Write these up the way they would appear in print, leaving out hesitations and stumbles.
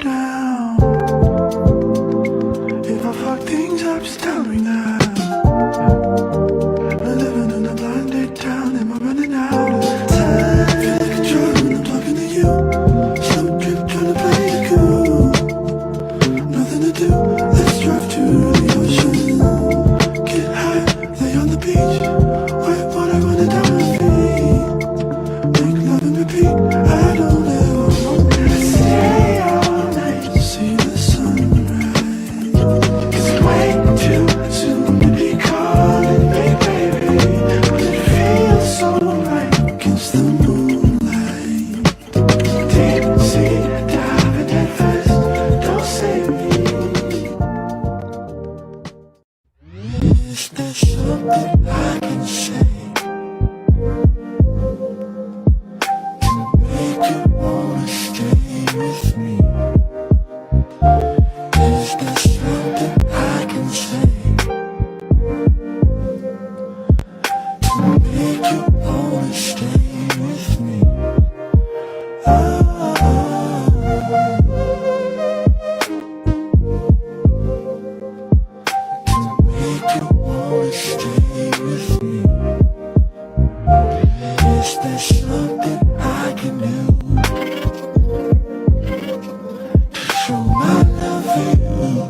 down. If I fuck things up, just tell me now. I'm living in a blinded town, am I running out of time? Feel like a drug when I'm talking to you. Slow drip, trying to play it cool. Nothing to do, let's drive to the ocean. Get high, lay on the beach. White water running down my feet. Make love and repeat, I don't ever want to stay all night to see the sunrise. 'Cause it's way too soon to be calling me baby, but it feels so right against the moonlight. Deep sea diving head first, don't save me. Is there something I can say? Make you wanna stay with me? Is there something I can say to make you wanna stay with me? Oh, to make you wanna stay with me? Is there something I can do to show my love for you?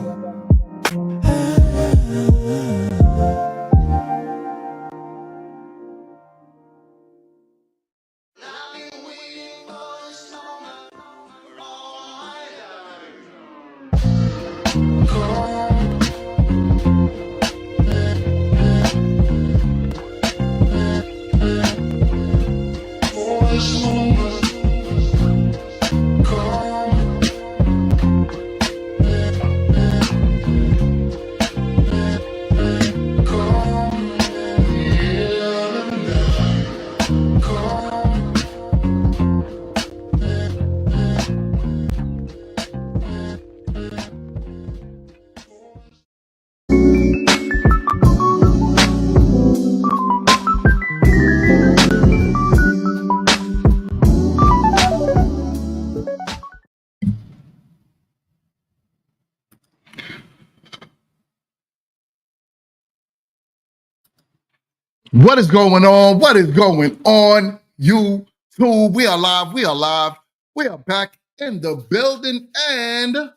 What is going on? What is going on? YouTube, we are live. We are live. We are back in the building, and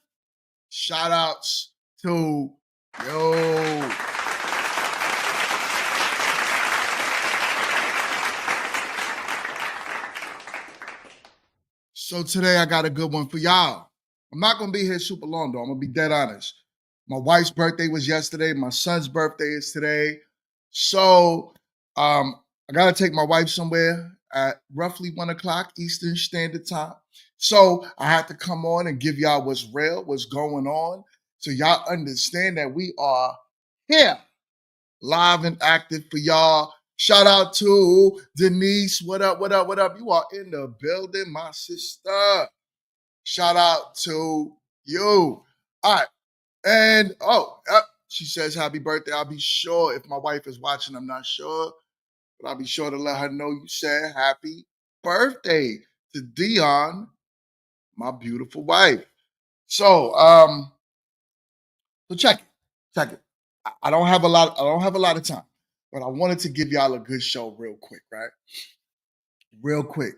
shout outs to yo. So today I got a good one for y'all. I'm not gonna be here super long though. I'm gonna be dead honest. My wife's birthday was yesterday. My son's birthday is today. So I gotta take my wife somewhere at roughly 1 o'clock Eastern Standard Time. So I have to come on and give y'all what's real, what's going on, so y'all understand that we are here, live and active for y'all. Shout out to Denise. What up, what up, what up? You are in the building, my sister. Shout out to you. All right. And she says happy birthday. I'll be sure if my wife is watching, I'm not sure, but I'll be sure to let her know you said happy birthday to Dion, my beautiful wife. So check it. I don't have a lot of time, but I wanted to give y'all a good show real quick, right? Real quick.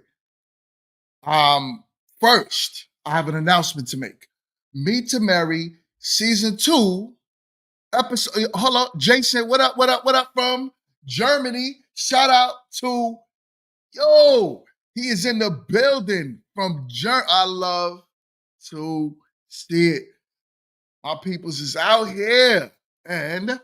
First, I have an announcement to make. Meet to Marry season 2 episode. Hold on, Jason. What up? What up? What up from Germany? Shout out to yo. He is in the building from Germany. I love to see it. My peoples is out here, and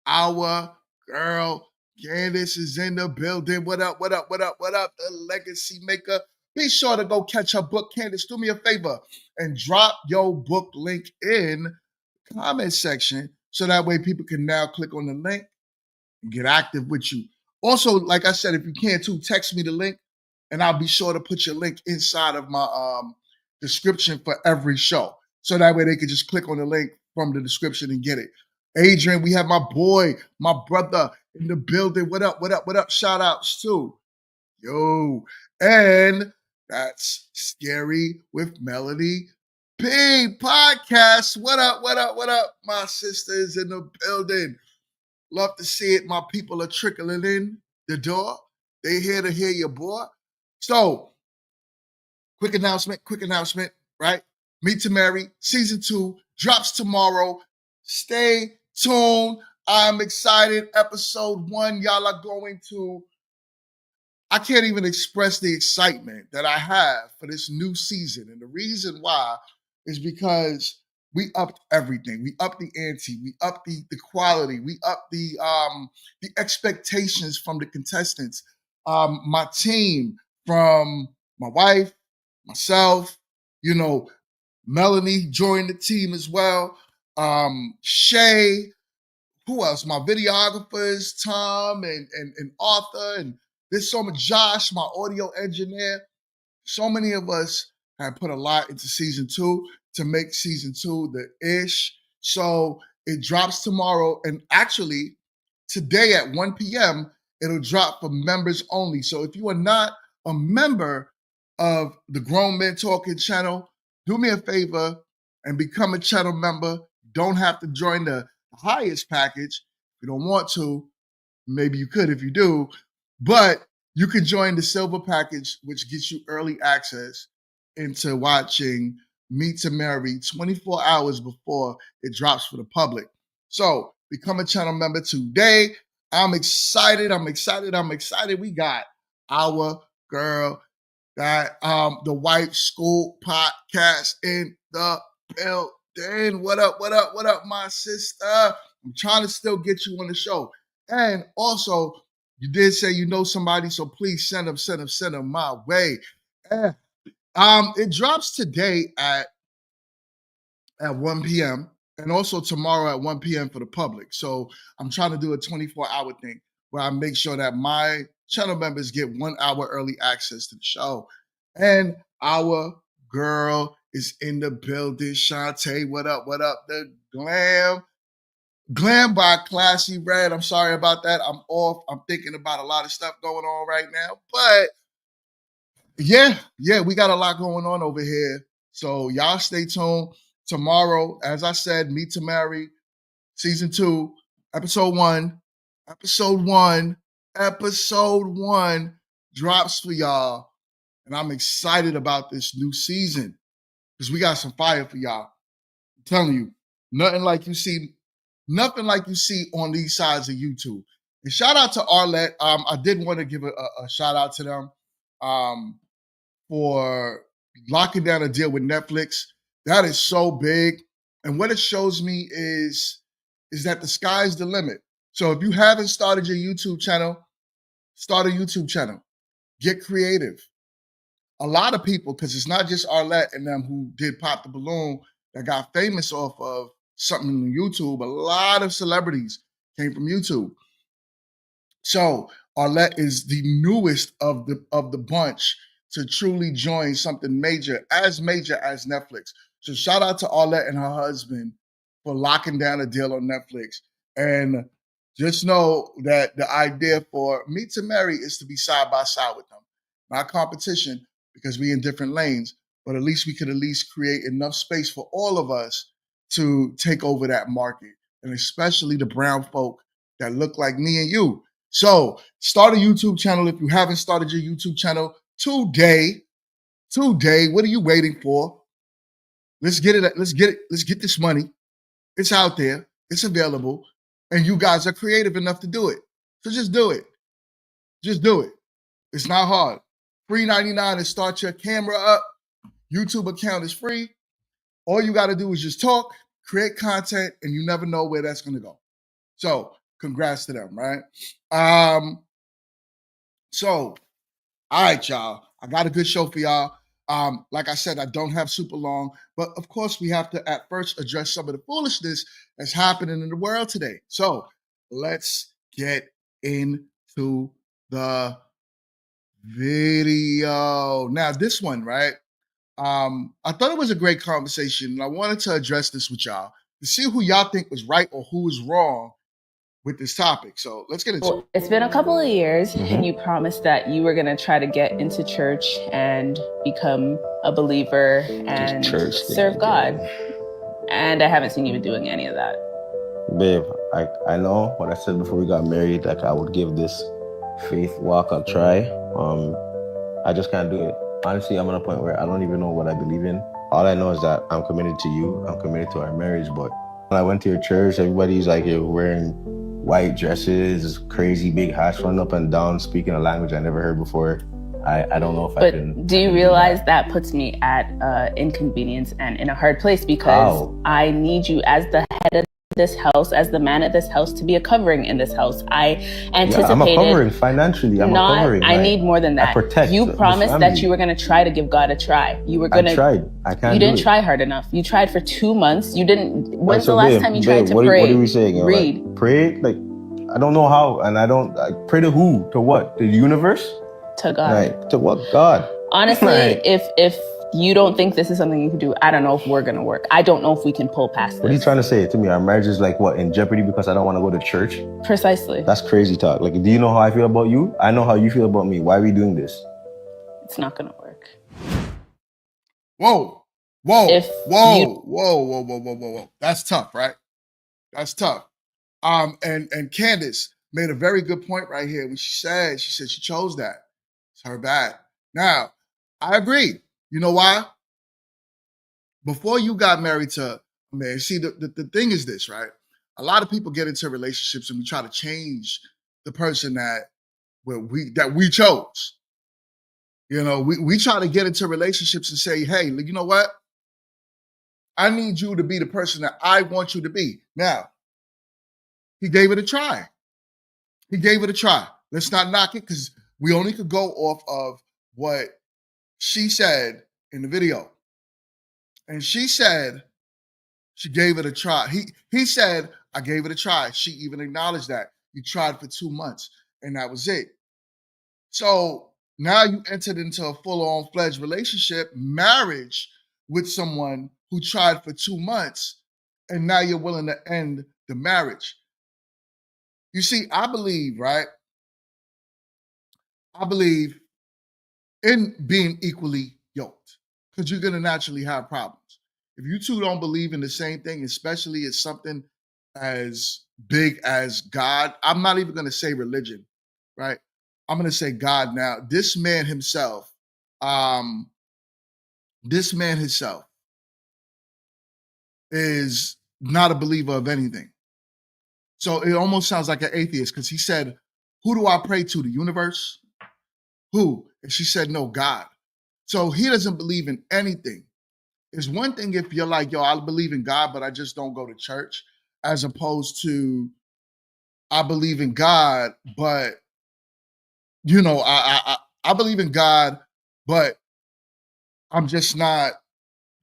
our girl Candace is in the building. What up? What up? What up? What up? The legacy maker. Be sure to go catch her book. Candace, do me a favor and drop your book link in the comment section so that way people can now click on the link and get active with you. Also, like I said, if you can too, text me the link and I'll be sure to put your link inside of my description for every show. So that way they can just click on the link from the description and get it. Adrian, we have my boy, my brother in the building. What up? What up? What up? Shout outs too. Yo. And that's Scary with Melody Podcast. What up? What up? What up? My sisters in the building. Love to see it. My people are trickling in the door. They here to hear your boy. So, quick announcement, right? Meet to Marry, season 2 drops tomorrow. Stay tuned. I'm excited. Episode 1, y'all are going to I can't even express the excitement that I have for this new season. And the reason why is because we upped everything. We upped the ante. We upped the quality. We upped the expectations from the contestants. My team, from my wife, myself, you know, Melanie joined the team as well. Shay, who else? My videographers, Tom and Arthur, and there's so much Josh, my audio engineer. So many of us have put a lot into season 2 to make season 2 the ish. So it drops tomorrow, and actually today at 1 p.m. it'll drop for members only. So if you are not a member of the Grown Men Talking channel, do me a favor and become a channel member. Don't have to join the highest package. If you don't want to, maybe you could if you do, but you can join the silver package, which gets you early access into watching Meet to Marry 24 hours before it drops for the public. So become a channel member today. I'm excited. We got our girl, that the White School Podcast in the building. What up, my sister? I'm trying to still get you on the show. And also, you did say you know somebody, so please send them my way. It drops today at 1 p.m. and also tomorrow at 1 p.m. for the public. So I'm trying to do a 24-hour thing where I make sure that my channel members get 1 hour early access to the show. And our girl is in the building. Shantae, what up? The Glam by Classy Red. I'm sorry about that. I'm off. I'm thinking about a lot of stuff going on right now. But yeah, we got a lot going on over here. So y'all stay tuned. Tomorrow, as I said, Meet to Marry, season 2, episode 1. Episode 1 drops for y'all. And I'm excited about this new season because we got some fire for y'all. I'm telling you, nothing like you see on these sides of YouTube. And shout out to Arlette. I did want to give a shout out to them for locking down a deal with Netflix. That is so big. And what it shows me is that the sky's the limit. So if you haven't started your YouTube channel, start a YouTube channel. Get creative. A lot of people, because it's not just Arlette and them who did Pop the Balloon that got famous off of something on YouTube. A lot of celebrities came from YouTube. So Arlette is the newest of the bunch to truly join something major as Netflix. So shout out to Arlette and her husband for locking down a deal on Netflix. And just know that the idea for Meet to Marry is to be side by side with them. Not competition, because we in different lanes, but at least we could create enough space for all of us to take over that market, and especially the brown folk that look like me and you. So start a YouTube channel if you haven't started your YouTube channel today. What are you waiting for? Let's get it. Let's get this money. It's out there. It's available. And you guys are creative enough to do it. So just do it. It's not hard. Free 99 to start your camera up. YouTube account is free. All you got to do is just talk, create content, and you never know where that's going to go. So congrats to them, right? So, all right, y'all. I got a good show for y'all. Like I said, I don't have super long, but of course we have to at first address some of the foolishness that's happening in the world today. So let's get into the video. Now, this one, right? I thought it was a great conversation, and I wanted to address this with y'all to see who y'all think was right or who was wrong with this topic. So let's get into it. It's been a couple of years, and you promised that you were going to try to get into church and become a believer and serve God. And I haven't seen you doing any of that. Babe, I know what I said before we got married, like I would give this faith walk a try. I just can't do it. Honestly, I'm at a point where I don't even know what I believe in. All I know is that I'm committed to you. I'm committed to our marriage. But when I went to your church, everybody's like, you're wearing white dresses, crazy big hats running up and down, speaking a language I never heard before. I don't know if I can. But do you realize that puts me at inconvenience and in a hard place, because I need you as the head of this house, as the man at this house, to be a covering in this house. I anticipated. Yeah, I'm a covering financially. I'm a covering. I need more than that. I protect. You promised that you were going to try to give God a try. You were going to. I tried. I can't. You didn't try hard enough. You tried for 2 months. You didn't. When's the last time you tried to pray? What are we saying? Read. Like, pray? Like, I don't know how, and I don't. Pray to who? To what? The universe? To God. Like, to what? God. Honestly, like, if you don't think this is something you can do, I don't know if we're going to work. I don't know if we can pull past this. What are you trying to say to me? Our marriage is like what, in jeopardy because I don't want to go to church? Precisely. That's crazy talk. Like, do you know how I feel about you? I know how you feel about me. Why are we doing this? It's not going to work. Whoa. That's tough, right? That's tough. And Candace made a very good point right here when she said she chose that. It's her bad. Now, I agree. You know why? Before you got married to a man, see, the thing is this, right? A lot of people get into relationships and we try to change the person that we chose. You know, we try to get into relationships and say, hey, you know what? I need you to be the person that I want you to be. Now, he gave it a try. Let's not knock it, because we only could go off of what she said in the video. And she said she gave it a try. He said, I gave it a try. She even acknowledged that. You tried for 2 months, and that was it. So now you entered into a full-on fledged relationship, marriage, with someone who tried for 2 months, and now you're willing to end the marriage. You see, I believe, right? I believe in being equally yoked, because you're going to naturally have problems. If you two don't believe in the same thing, especially it's something as big as God, I'm not even going to say religion, right? I'm going to say God now. This man himself is not a believer of anything. So it almost sounds like an atheist, because he said, who do I pray to? The universe? Who? And she said, no, God. So he doesn't believe in anything. It's one thing if you're like, yo, I believe in God, but I just don't go to church, as opposed to I believe in God, but you know, I believe in God, but I'm just not,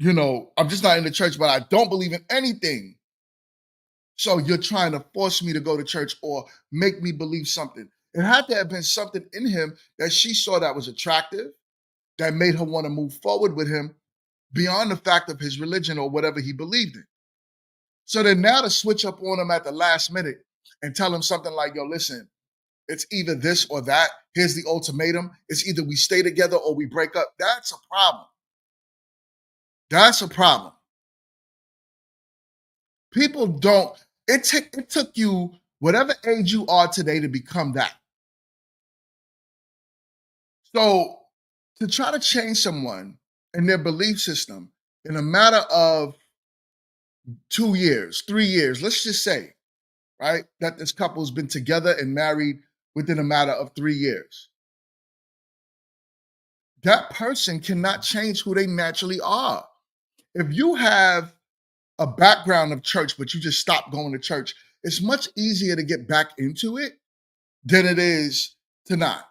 I'm just not in the church, but I don't believe in anything. So you're trying to force me to go to church or make me believe something. It had to have been something in him that she saw that was attractive, that made her want to move forward with him beyond the fact of his religion or whatever he believed in. So then now to switch up on him at the last minute and tell him something like, yo, listen, it's either this or that. Here's the ultimatum. It's either we stay together or we break up. That's a problem. That's a problem. People don't, it took you whatever age you are today to become that. So to try to change someone and their belief system in a matter of 2 years, 3 years, let's just say, right, that this couple's been together and married within a matter of 3 years. That person cannot change who they naturally are. If you have a background of church, but you just stop going to church, it's much easier to get back into it than it is to not.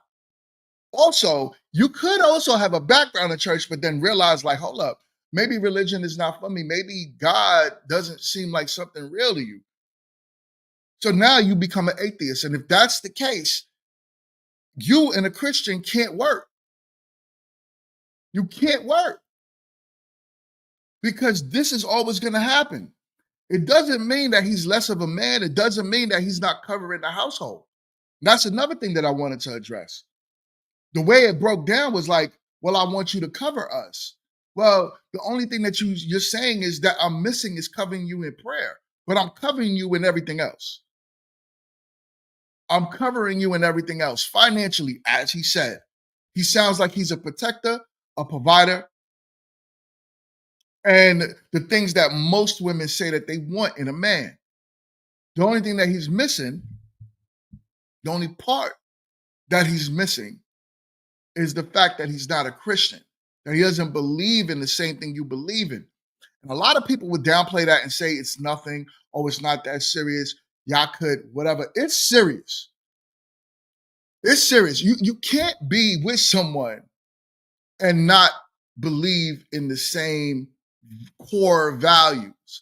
Also, you could also have a background in church, but then realize like, hold up, maybe religion is not for me. Maybe God doesn't seem like something real to you. So now you become an atheist. And if that's the case, you and a Christian can't work. You can't work. Because this is always going to happen. It doesn't mean that he's less of a man. It doesn't mean that he's not covering the household. That's another thing that I wanted to address. The way it broke down was like, well, I want you to cover us. Well, the only thing that you're saying is that I'm missing is covering you in prayer, but I'm covering you in everything else. I'm covering you in everything else. Financially, as he said, he sounds like he's a protector, a provider, and the things that most women say that they want in a man. The only thing that he's missing, the only part that he's missing is the fact that he's not a Christian, that he doesn't believe in the same thing you believe in. And a lot of people would downplay that and say it's nothing, oh, it's not that serious, y'all could, whatever. It's serious. It's serious. You can't be with someone and not believe in the same core values,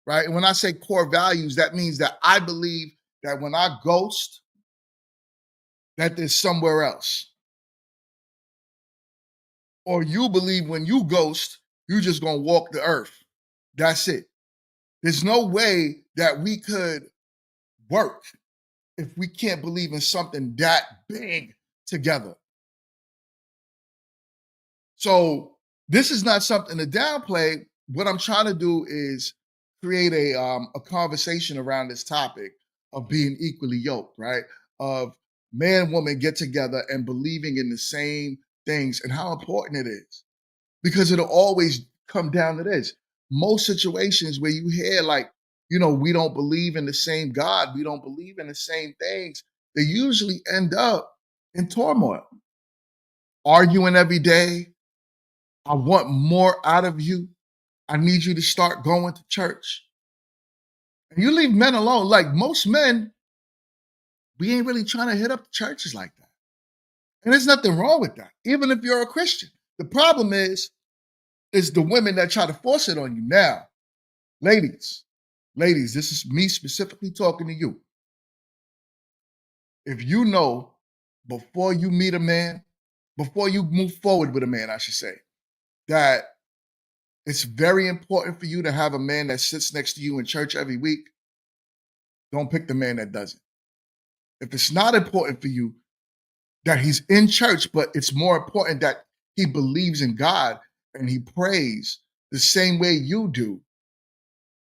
right? And when I say core values, that means that I believe that when I ghost, that there's somewhere else. Or you believe when you ghost, you're just gonna walk the earth. That's it. There's no way that we could work if we can't believe in something that big together. So this is not something to downplay. What I'm trying to do is create a conversation around this topic of being equally yoked, right? Of man and woman get together and believing in the same things and how important it is. Because it'll always come down to this. Most situations where you hear like, we don't believe in the same God, we don't believe in the same things, they usually end up in turmoil. Arguing every day. I want more out of you. I need you to start going to church. And you leave men alone. Like most men, we ain't really trying to hit up churches like that. And there's nothing wrong with that, even if you're a Christian. The problem is the women that try to force it on you. Now, ladies, this is me specifically talking to you. If you know before you meet a man, before you move forward with a man, I should say, that it's very important for you to have a man that sits next to you in church every week, don't pick the man that doesn't. If it's not important for you that he's in church, but it's more important that he believes in God and he prays the same way you do,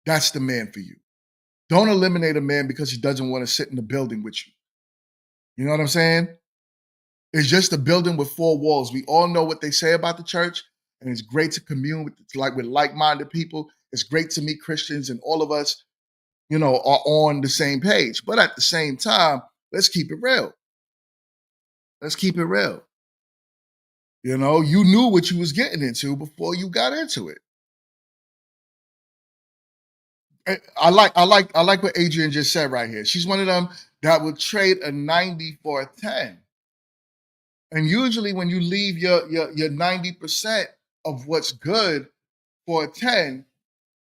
that's the man for you. Don't eliminate a man because he doesn't want to sit in the building with you. You know what I'm saying? It's just a building with four walls. We all know what they say about the church, and it's great to commune with like-minded people. It's great to meet Christians, and all of us, are on the same page. But at the same time, let's keep it real. Let's keep it real. You knew what you was getting into before you got into it. I like what Adrian just said right here. She's one of them that would trade a 90 for a 10. And usually when you leave your 90% of what's good for a 10,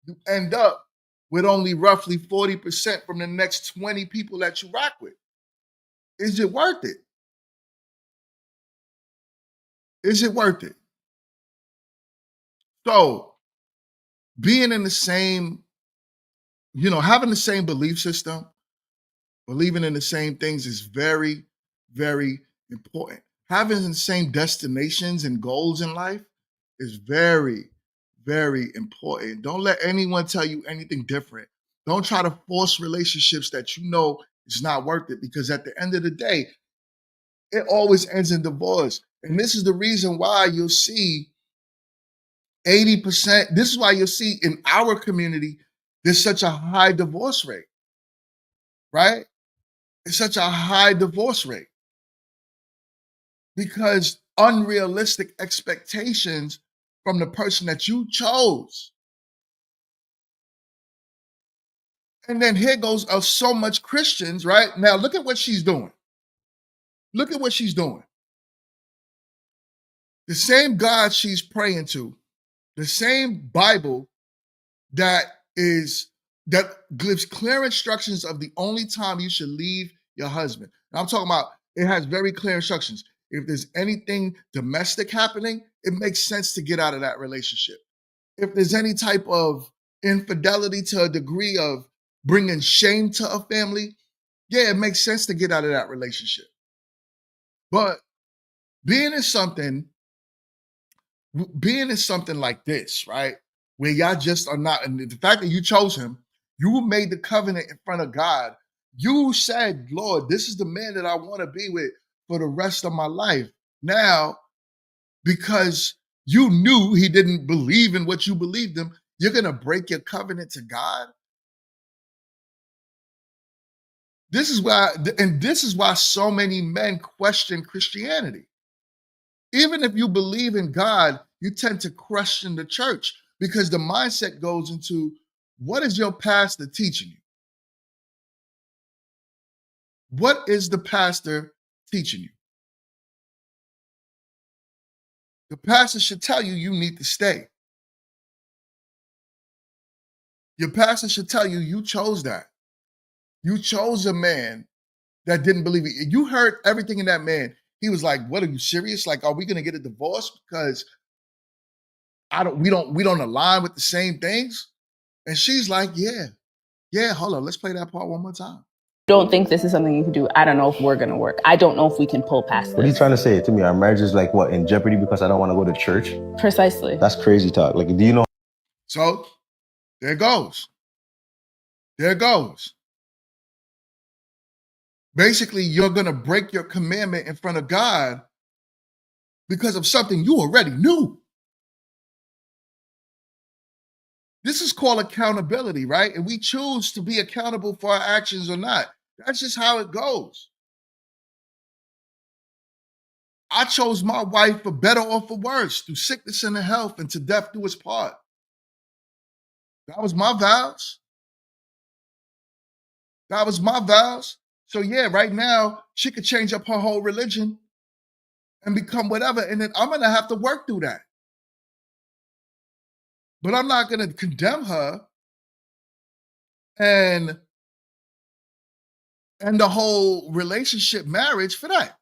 you end up with only roughly 40% from the next 20 people that you rock with. Is it worth it? Is it worth it? So being in the same, having the same belief system, believing in the same things is very, very important. Having the same destinations and goals in life is very, very important. Don't let anyone tell you anything different. Don't try to force relationships that you know is not worth it, because at the end of the day, it always ends in divorce. And this is the reason why you'll see 80%. This is why you'll see in our community, there's such a high divorce rate, right? It's such a high divorce rate because unrealistic expectations from the person that you chose. And then here goes so much Christians, right? Now look at what she's doing. Look at what she's doing. The same God she's praying to, the same Bible that gives clear instructions of the only time you should leave your husband. Now, I'm talking about, it has very clear instructions. If there's anything domestic happening, it makes sense to get out of that relationship. If there's any type of infidelity to a degree of bringing shame to a family, yeah, it makes sense to get out of that relationship. But being in something like this, right, where y'all just are not, and the fact that you chose him, you made the covenant in front of God. You said, Lord, this is the man that I want to be with for the rest of my life. Now, because you knew he didn't believe in what you believed in, you're going to break your covenant to God? This is why so many men question Christianity. Even if you believe in God, you tend to question the church because the mindset goes into, what is your pastor teaching you? What is the pastor teaching you? The pastor should tell you you need to stay. Your pastor should tell you you chose that. You chose a man that didn't believe it. You heard everything in that man. He was like, "What, are you serious? Like, are we gonna get a divorce because we don't align with the same things?" And she's like, yeah, hold on, let's play that part one more time. Don't think this is something you can do. I don't know if we're gonna work. I don't know if we can pull past this. What are you trying to say to me? Our marriage is like what, in jeopardy because I don't want to go to church? Precisely. That's crazy talk. Like, do you know? So there it goes. There it goes. Basically, you're gonna break your commandment in front of God because of something you already knew. This is called accountability, right? And we choose to be accountable for our actions or not. That's just how it goes. I chose my wife for better or for worse, through sickness and health, and to death do us part. That was my vows. That was my vows. So yeah, right now, she could change up her whole religion and become whatever, and then I'm going to have to work through that. But I'm not going to condemn her and the whole relationship, marriage, for that.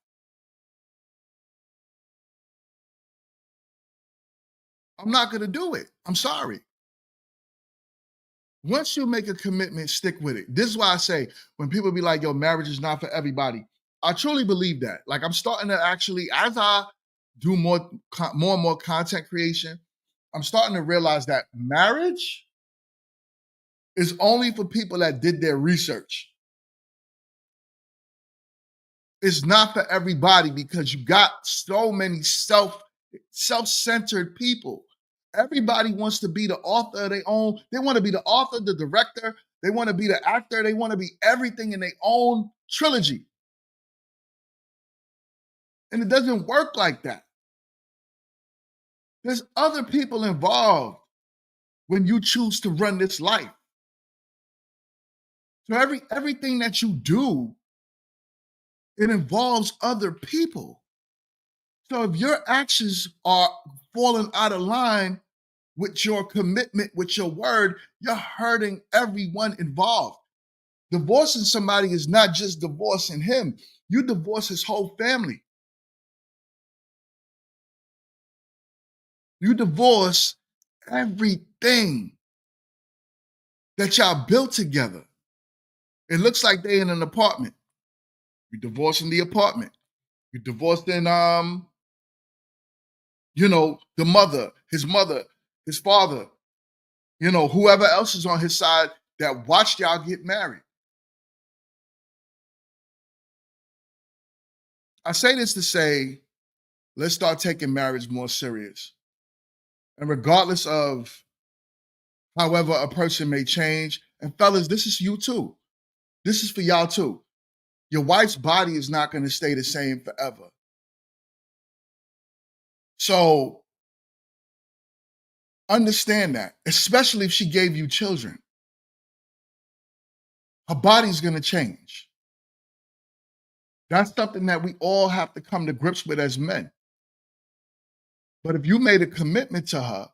I'm not going to do it. I'm sorry. Once you make a commitment, stick with it. This is why I say, when people be like, yo, marriage is not for everybody, I truly believe that. Like, I'm starting to actually, as I do more and more content creation, I'm starting to realize that marriage is only for people that did their research. It's not for everybody because you got so many self-centered people. Everybody wants to be the author of their own. They want to be the author, the director. They want to be the actor. They want to be everything in their own trilogy. And it doesn't work like that. There's other people involved when you choose to run this life. So everything that you do, it involves other people. So if your actions are falling out of line with your commitment, with your word, you're hurting everyone involved. Divorcing somebody is not just divorcing him. You divorce his whole family. You divorce everything that y'all built together. It looks like they in an apartment. You're divorcing the apartment. You're divorcing, the mother, his father, whoever else is on his side that watched y'all get married. I say this to say, let's start taking marriage more serious. And regardless of however a person may change, and fellas, this is you too. This is for y'all too. Your wife's body is not going to stay the same forever. So understand that, especially if she gave you children. Her body's going to change. That's something that we all have to come to grips with as men. But if you made a commitment to her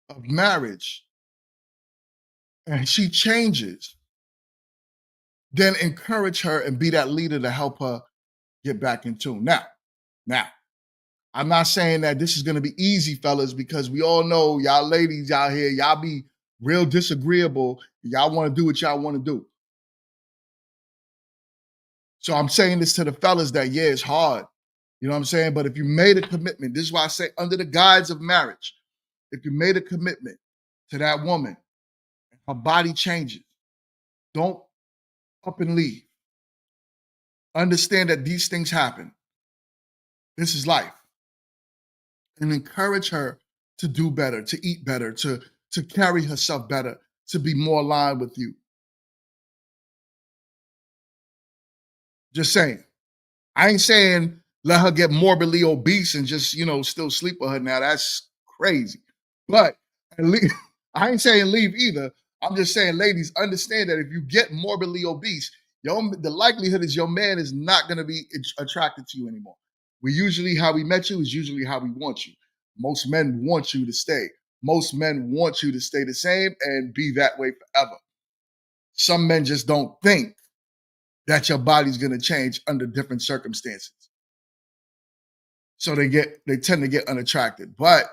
of marriage and she changes, then encourage her and be that leader to help her get back in tune. Now, I'm not saying that this is going to be easy, fellas, because we all know y'all ladies out here, y'all be real disagreeable. Y'all want to do what y'all want to do. So I'm saying this to the fellas that, yeah, it's hard. You know what I'm saying? But if you made a commitment, this is why I say under the guise of marriage, if you made a commitment to that woman, her body changes, don't up and leave. Understand that these things happen. This is life. And encourage her to do better, to eat better, to carry herself better, to be more aligned with you. Just saying. I ain't saying let her get morbidly obese and just, still sleep with her now. That's crazy. But I ain't saying leave either. I'm just saying, ladies, understand that if you get morbidly obese, the likelihood is your man is not going to be attracted to you anymore. How we met you is usually how we want you. Most men want you to stay. Most men want you to stay the same and be that way forever. Some men just don't think that your body's going to change under different circumstances. So they tend to get unattracted. But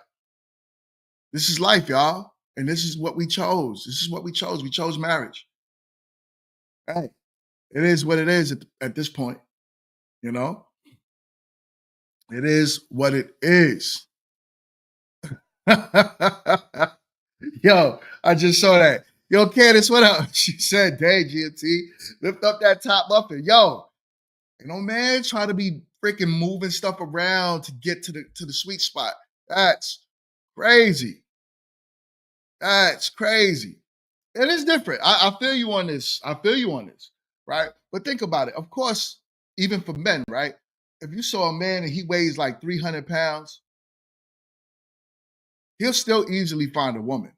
this is life, y'all. And this is what we chose. This is what we chose. We chose marriage. Hey, it is what it is at this point. It is what it is. Yo, I just saw that. Yo, Candace, what up? She said, "Dang, GMT, lift up that top muffin." Yo, man, try to be freaking moving stuff around to get to the sweet spot. That's crazy. That's crazy. It is different. I feel you on this. Right? But think about it. Of course, even for men, right? If you saw a man and he weighs like 300 pounds, he'll still easily find a woman.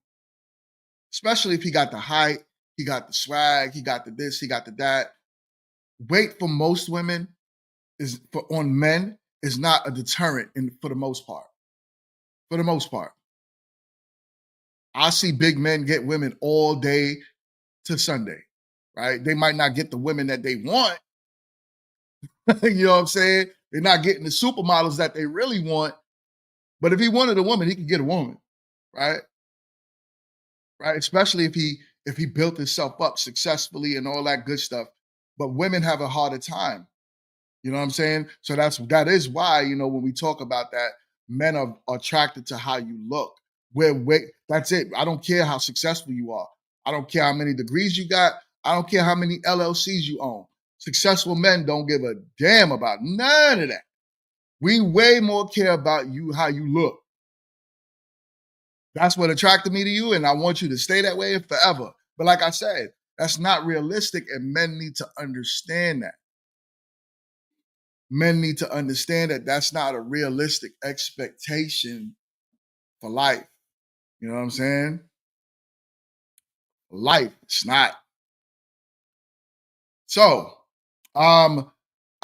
Especially if he got the height, he got the swag, he got the this, he got the that. Weight for most women on men is not a deterrent for the most part. For the most part. I see big men get women all day to Sunday, right? They might not get the women that they want. You know what I'm saying? They're not getting the supermodels that they really want. But if he wanted a woman, he could get a woman, right? Right? Especially if he built himself up successfully and all that good stuff. But women have a harder time. You know what I'm saying? So that is why, when we talk about that, men are attracted to how you look. That's it. I don't care how successful you are. I don't care how many degrees you got. I don't care how many LLCs you own. Successful men don't give a damn about none of that. We way more care about you, how you look. That's what attracted me to you, and I want you to stay that way forever. But like I said, that's not realistic, and men need to understand that. Men need to understand that that's not a realistic expectation for life. You know what I'm saying? Life, it's not. So, all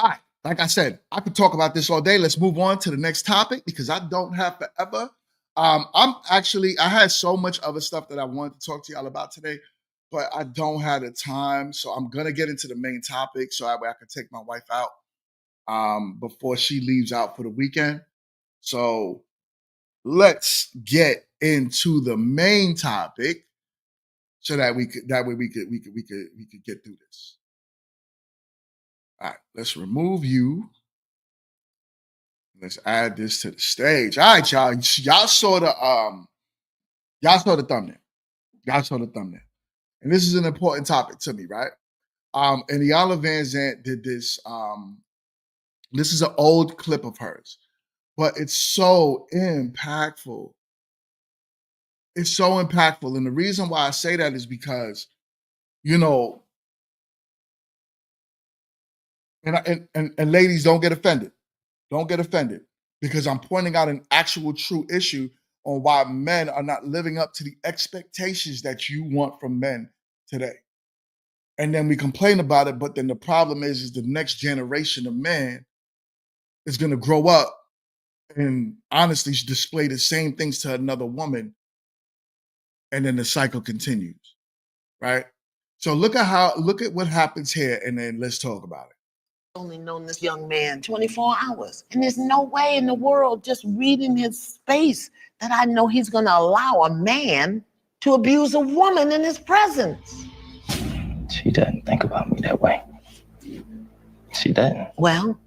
right, like I said, I could talk about this all day. Let's move on to the next topic because I don't have forever. I had so much other stuff that I wanted to talk to y'all about today, but I don't have the time. So I'm gonna get into the main topic so that way I can take my wife out before she leaves out for the weekend. So let's get into the main topic so that we could get through this. All right, let's remove you. Let's add this to the stage. All right, y'all. Y'all saw the thumbnail. Y'all saw the thumbnail. And this is an important topic to me, right? And Iyanla Vanzant did this. This is an old clip of hers, but it's so impactful. It's so impactful. And the reason why I say that is because, and ladies, don't get offended. Don't get offended because I'm pointing out an actual true issue on why men are not living up to the expectations that you want from men today. And then we complain about it, but then the problem is the next generation of men is going to grow up and honestly display the same things to another woman. And then the cycle continues, right? So look at what happens here, and then let's talk about it. Only known this young man 24 hours. And there's no way in the world, just reading his face, that I know he's going to allow a man to abuse a woman in his presence. She doesn't think about me that way. She doesn't. Well,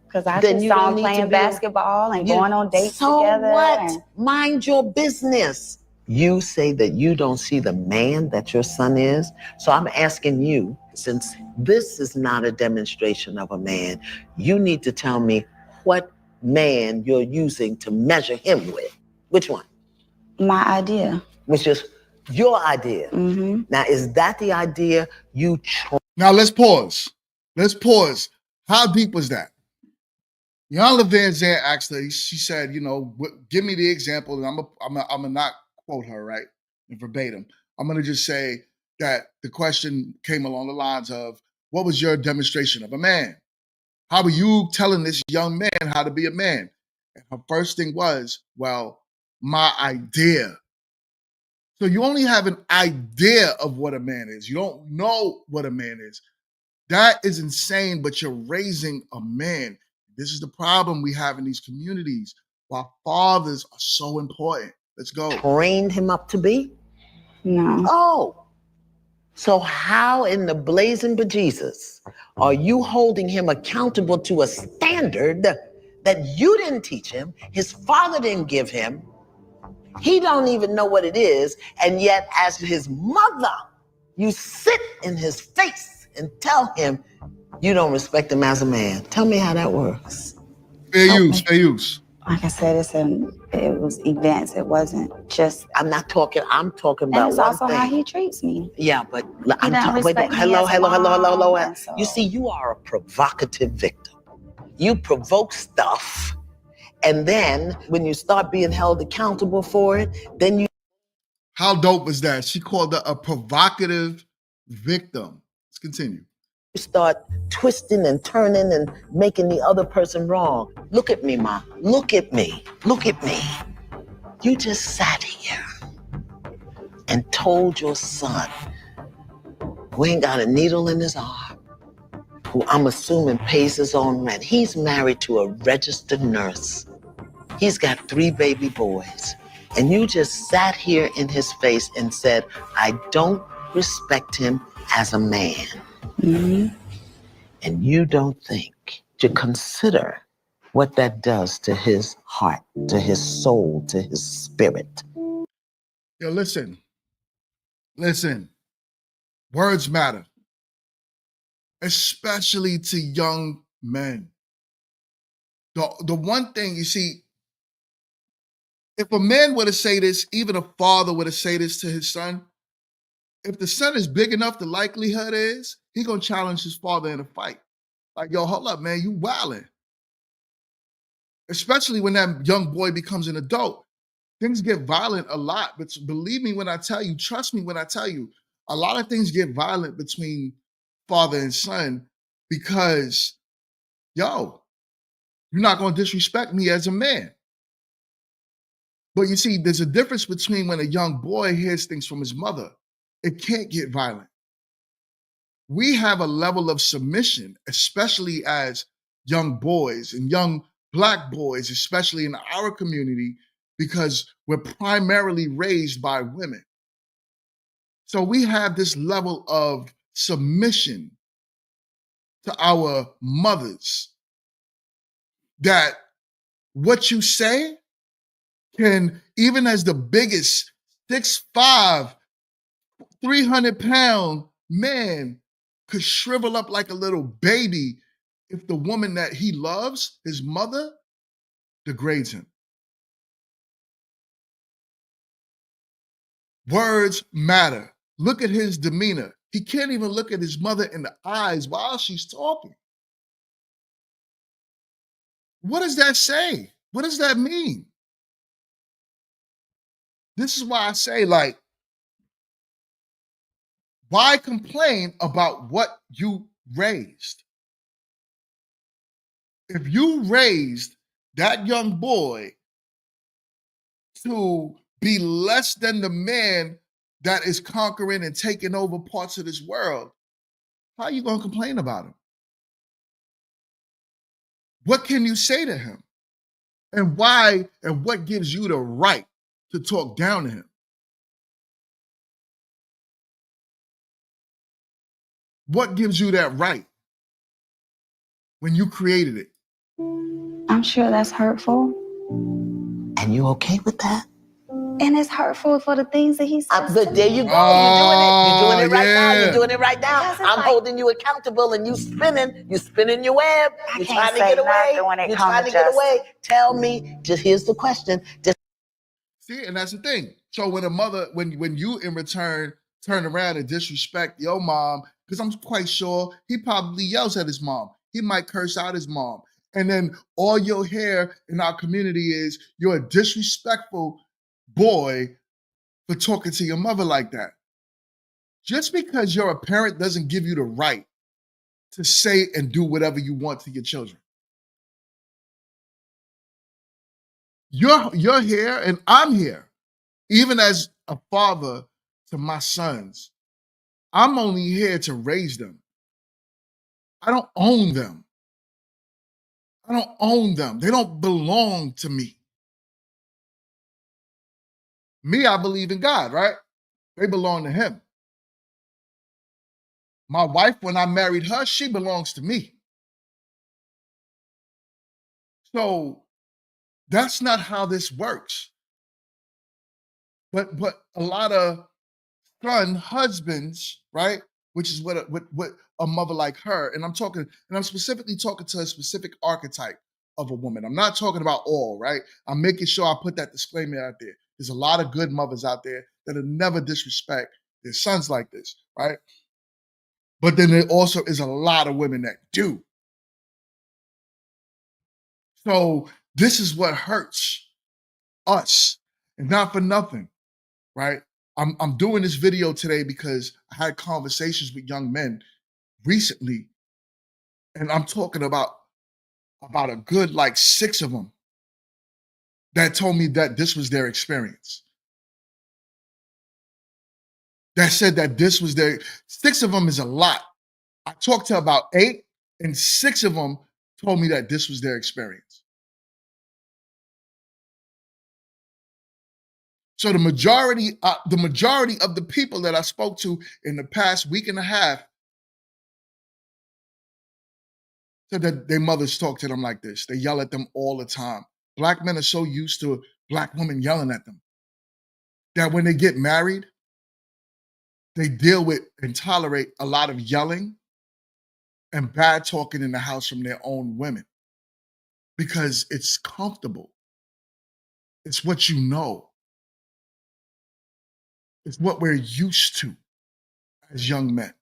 because I then just you saw don't him need playing to be basketball and going on dates so together. What? And Mind your business. You say that you don't see the man that your son is. So I'm asking you, since this is not a demonstration of a man, you need to tell me what man you're using to measure him with. Which one? my idea. Which is your idea. Mm-hmm. Now, is that the idea you chose? Now let's pause. Let's pause. How deep was that? Yana Van Zandt asked her, she said, you know, give me the example, and I'm gonna not quote her, right, in verbatim. I'm gonna just say that the question came along the lines of, what was your demonstration of a man? How were you telling this young man how to be a man? And her first thing was, well, my idea. So you only have an idea of what a man is. You don't know what a man is. That is insane, but you're raising a man. This is the problem we have in these communities. Why fathers are so important. Let's go. Trained him up to be? No. Oh. So how in the blazing bejesus are you holding him accountable to a standard that you didn't teach him, his father didn't give him, he don't even know what it is, and yet as his mother, you sit in his face and tell him you don't respect him as a man. Tell me how that works. Fair use. Like I said, it was events. It wasn't just. I'm talking And about it's one also thing. how he treats me. Yeah, but I'm doesn't talking. respect me Hello. as a mom, and so- You see, you are a provocative victim. You provoke stuff, and then when you start being held accountable for it, then you. How dope was that? She called her a provocative victim. Let's continue. Start twisting and turning and making the other person wrong. Look at me, Ma. Look at me. Look at me. You just sat here and told your son, who ain't got a needle in his arm, who I'm assuming pays his own rent. He's married to a registered nurse. He's got 3 baby boys. And you just sat here in his face and said, I don't respect him as a man. Mm-hmm. And you don't think to consider what that does to his heart, to his soul, to his spirit. Yo, listen. Words matter, especially to young men. The one thing, you see, if a man were to say this, even a father were to say this to his son, if the son is big enough, the likelihood is he gonna challenge his father in a fight. Like, yo, hold up, man, you wildin'. Especially when that young boy becomes an adult. Things get violent a lot, but believe me when I tell you, trust me when I tell you, a lot of things get violent between father and son because, yo, you're not gonna disrespect me as a man. But you see, there's a difference between when a young boy hears things from his mother. It can't get violent. We have a level of submission, especially as young boys and young Black boys, especially in our community, because we're primarily raised by women. So we have this level of submission to our mothers that what you say can, even as the biggest 6'5", 300-pound man, could shrivel up like a little baby if the woman that he loves, his mother, degrades him. Words matter. Look at his demeanor. He can't even look at his mother in the eyes while she's talking. What does that say? What does that mean? This is why I say, like, why complain about what you raised? If you raised that young boy to be less than the man that is conquering and taking over parts of this world, how are you going to complain about him? What can you say to him? And why and what gives you the right to talk down to him? What gives you that right when you created it? I'm sure that's hurtful. And you okay with that? And it's hurtful for the things that he says. But there you go. You're doing it right now. You're doing it right now. I'm holding you accountable, and you spinning your web. You're trying to get away. You're trying to get away. Tell me. Just here's the question. See, and that's the thing. So when a mother, when you in return turn around and disrespect your mom, because I'm quite sure he probably yells at his mom. He might curse out his mom. And then all you'll hear in our community is you're a disrespectful boy for talking to your mother like that. Just because you're a parent doesn't give you the right to say and do whatever you want to your children. You're here and I'm here. Even as a father to my sons, I'm only here to raise them. I don't own them. I don't own them. They don't belong to me. Me, I believe in God, right? They belong to him. My wife, when I married her, she belongs to me. So that's not how this works. But a lot of husbands, right? Which is what a mother like her, and I'm specifically talking to a specific archetype of a woman. I'm not talking about all, right? I'm making sure I put that disclaimer out there. There's a lot of good mothers out there that'll never disrespect their sons like this, right? But then there also is a lot of women that do. So this is what hurts us, and not for nothing, right? I'm doing this video today because I had conversations with young men recently, and I'm talking about a good like 6 of them that told me that this was their experience. That said that this was their 6 of them is a lot. I talked to about 8, and 6 of them told me that this was their experience. So the majority of the people that I spoke to in the past week and a half said that their mothers talk to them like this. They yell at them all the time. Black men are so used to Black women yelling at them that when they get married, they deal with and tolerate a lot of yelling and bad talking in the house from their own women because it's comfortable. It's what you know. It's what we're used to as young men.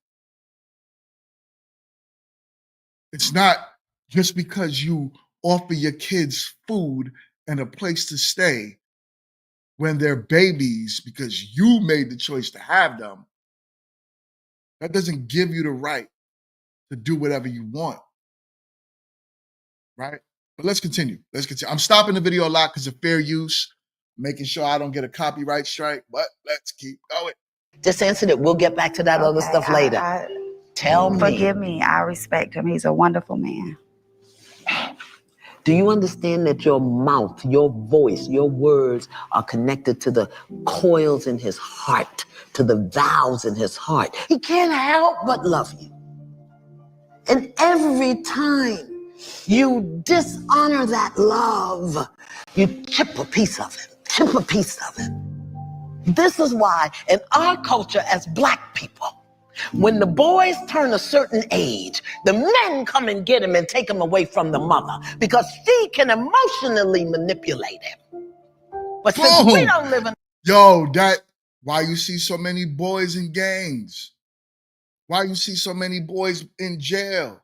It's not just because you offer your kids food and a place to stay when they're babies because you made the choice to have them. That doesn't give you the right to do whatever you want, right? But let's continue. I'm stopping the video a lot because of fair use, making sure I don't get a copyright strike, but let's keep going. Just answer it. We'll get back to that other stuff later. Tell me. Forgive me. I respect him. He's a wonderful man. Do you understand that your mouth, your voice, your words are connected to the coils in his heart, to the valves in his heart? He can't help but love you. And every time you dishonor that love, you chip a piece of it. This is why in our culture as Black people, when the boys turn a certain age, the men come and get him and take him away from the mother because she can emotionally manipulate him. But since we don't live in... Why you see so many boys in gangs? Why you see so many boys in jail?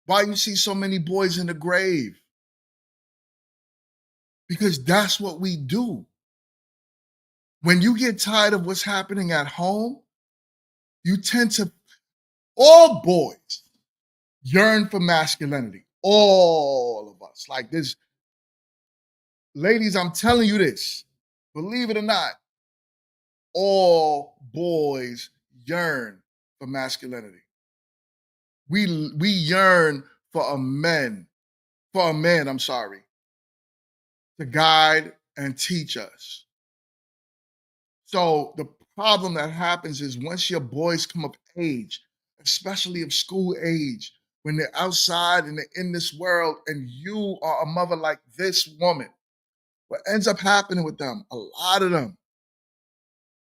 Why you see so many boys in the grave? Because that's what we do. When you get tired of what's happening at home, you tend to, all boys yearn for masculinity. All of us. Like this. Ladies, I'm telling you this. Believe it or not, all boys yearn for masculinity. We yearn for a man, to guide and teach us. So the problem that happens is once your boys come of age especially of school age, when they're outside and they're in this world and you are a mother like this woman, what ends up happening with them, a lot of them,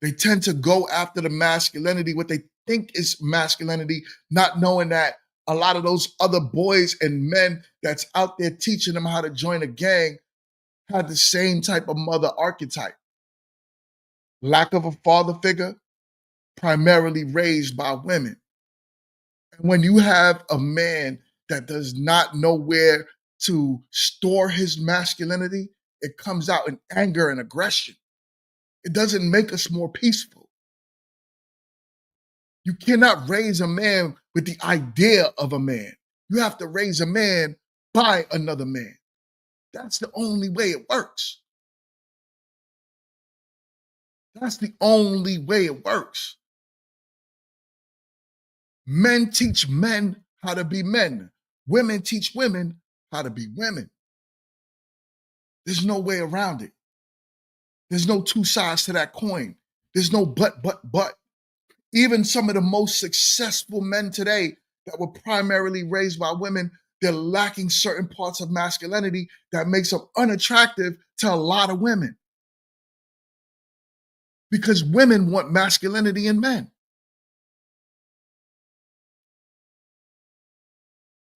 they tend to go after the masculinity, what they think is masculinity, not knowing that a lot of those other boys and men that's out there teaching them how to join a gang had the same type of mother archetype. Lack of a father figure, primarily raised by women. And when you have a man that does not know where to store his masculinity, it comes out in anger and aggression. It doesn't make us more peaceful. You cannot raise a man with the idea of a man. You have to raise a man by another man. That's the only way it works. That's the only way it works. Men teach men how to be men. Women teach women how to be women. There's no way around it. There's no two sides to that coin. There's no but. Even some of the most successful men today that were primarily raised by women, they're lacking certain parts of masculinity that makes them unattractive to a lot of women. Because women want masculinity in men.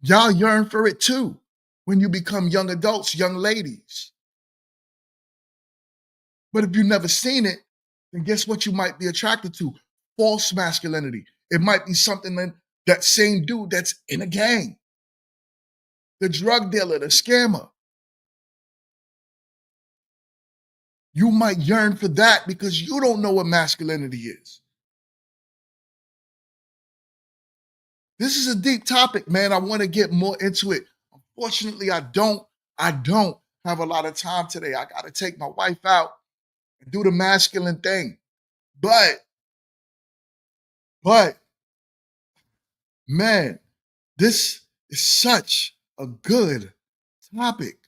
Y'all yearn for it too when you become young adults, young ladies. But if you've never seen it, then guess what you might be attracted to? False masculinity. It might be something that same dude that's in a gang. The drug dealer, the scammer. You might yearn for that because you don't know what masculinity is. This is a deep topic, man. I want to get more into it. Unfortunately, I don't have a lot of time today. I got to take my wife out and do the masculine thing. But, man, this is such a good topic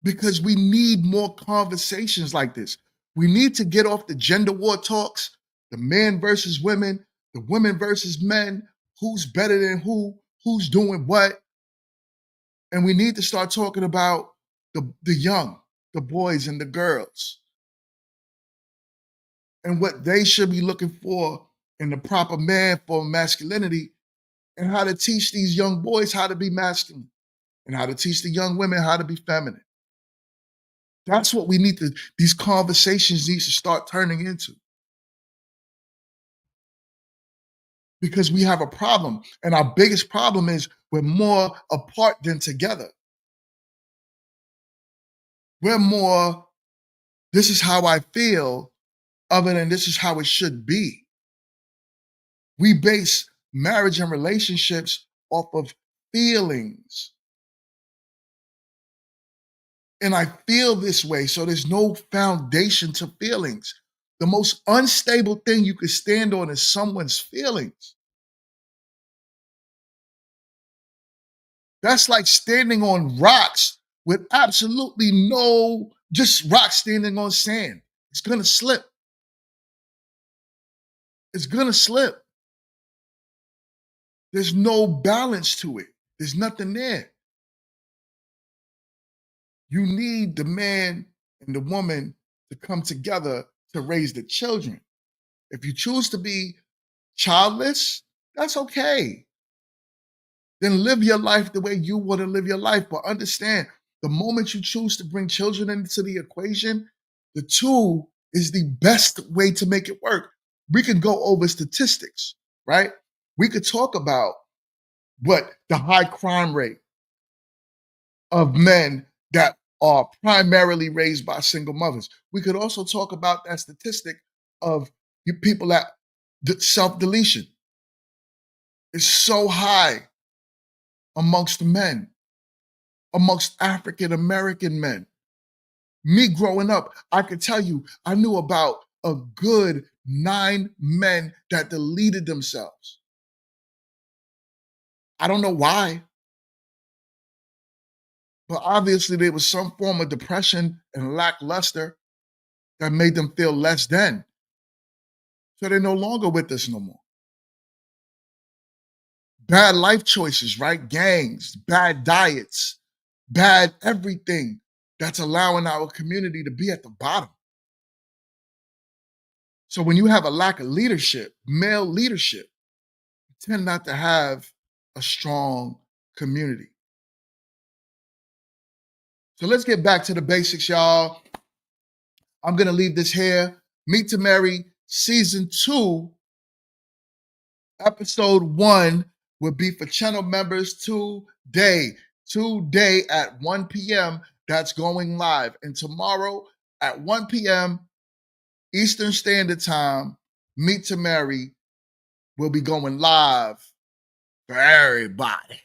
because we need more conversations like this. We need to get off the gender war talks, the men versus women, the women versus men, who's better than who's doing what. And we need to start talking about the young, the boys and the girls, and what they should be looking for in the proper man for masculinity, and how to teach these young boys how to be masculine, and how to teach the young women how to be feminine. That's what we need to, these conversations need to start turning into. Because we have a problem, and our biggest problem is we're more apart than together. We're more, this is how I feel, other than this is how it should be. We base marriage and relationships off of feelings. And I feel this way, so there's no foundation to feelings. The most unstable thing you could stand on is someone's feelings. That's like standing on rocks with absolutely no, just rocks standing on sand. It's gonna slip. It's gonna slip. There's no balance to it. There's nothing there. You need the man and the woman to come together to raise the children. If you choose to be childless, that's okay. Then live your life the way you want to live your life. But understand, the moment you choose to bring children into the equation, the two is the best way to make it work. We can go over statistics, right? We could talk about what the high crime rate of men that are primarily raised by single mothers. We could also talk about that statistic of people that self-deletion is so high amongst men, amongst African American men. Me growing up, I could tell you, I knew about a good 9 men that deleted themselves. I don't know why, but obviously there was some form of depression and lackluster that made them feel less than. So they're no longer with us no more. Bad life choices, right? Gangs, bad diets, bad everything that's allowing our community to be at the bottom. So when you have a lack of leadership, male leadership, you tend not to have a strong community. So let's get back to the basics, y'all. I'm going to leave this here. Meet to Marry Season 2, Episode 1 will be for channel members today at 1 p.m. That's going live. And tomorrow at 1 p.m. Eastern Standard Time, Meet to Marry will be going live for everybody.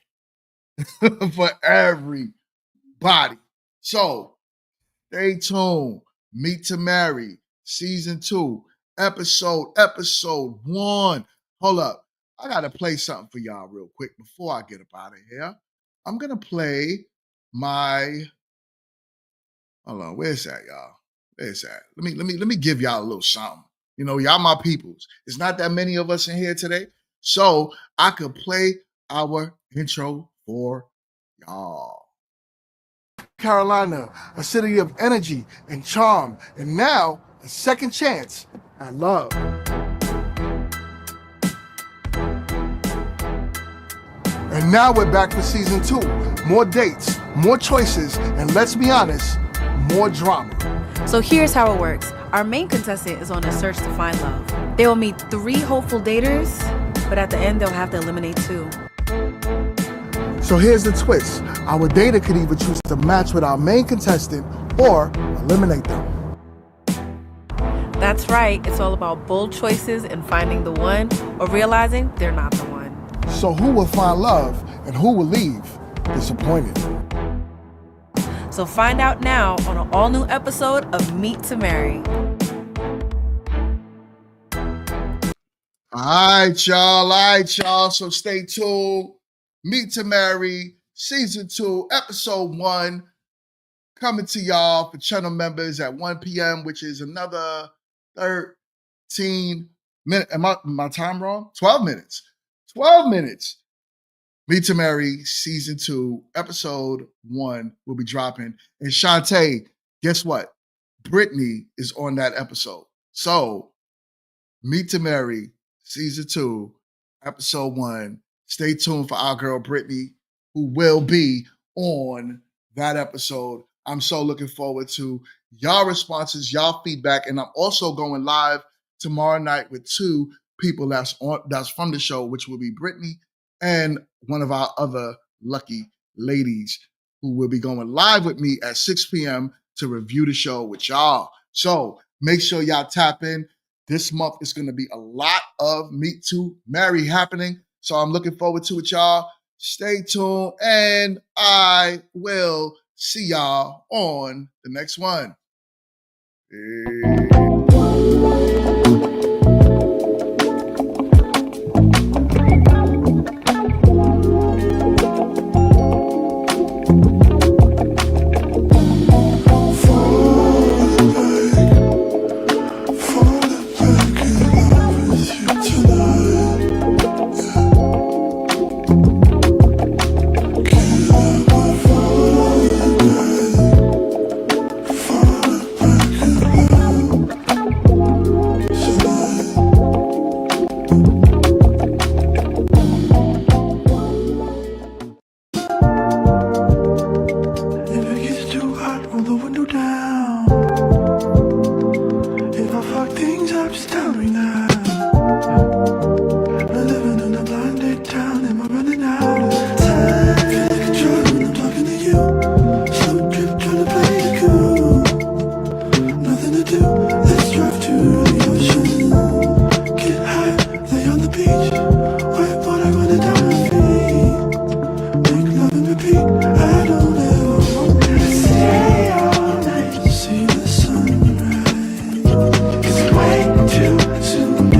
For everybody. So stay tuned. Meet to Marry Season 2, Episode 1. Hold up. I got to play something for y'all real quick before I get up out of here. I'm going to play my, hold on, where's that, y'all? Where's that? Let me give y'all a little something. You know, y'all my peoples. It's not that many of us in here today, so I could play our intro for y'all. Carolina, a city of energy and charm, and now a second chance at love. And now we're back for Season 2. More dates, more choices, and let's be honest, more drama. So here's how it works. Our main contestant is on a search to find love. They will meet 3 hopeful daters, but at the end they'll have to eliminate 2. So here's the twist. Our dater could either choose to match with our main contestant or eliminate them. That's right. It's all about bold choices and finding the one, or realizing they're not the one. So who will find love and who will leave disappointed? So find out now on an all-new episode of Meet to Marry. All right, y'all. So stay tuned. Meet to Marry Season 2, Episode 1, coming to y'all for channel members at 1 p.m., which is another 13 minutes. Am my time wrong? 12 minutes. 12 minutes. Meet to Marry Season 2, Episode 1 will be dropping. And Shantae, guess what? Brittany is on that episode. So, Meet to Marry Season 2, Episode 1. Stay tuned for our girl Brittany, who will be on that episode. I'm so looking forward to y'all responses, y'all feedback, and I'm also going live tomorrow night with 2 people that's from the show, which will be Brittany and one of our other lucky ladies who will be going live with me at 6 p.m. to review the show with y'all. So make sure y'all tap in. This month is going to be a lot of Meet to Marry happening. So I'm looking forward to it, y'all. Stay tuned, and I will see y'all on the next one. If it gets too hot, roll the window down. If I fuck things up, just tell me now. I'm living in a blinded town, am I running out of time? Feeling control when I'm talking to you. Slow trip, trying to play it cool. Nothing to do, let's drive to the ocean. Get high, lay on the beach. White water running down my feet. Make love and repeat. I don't ever want to stay all night to see the sunrise. 'Cause it's way too soon.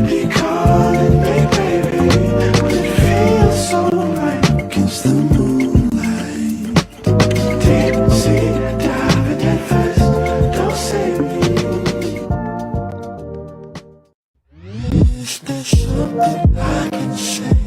Is there something I can say?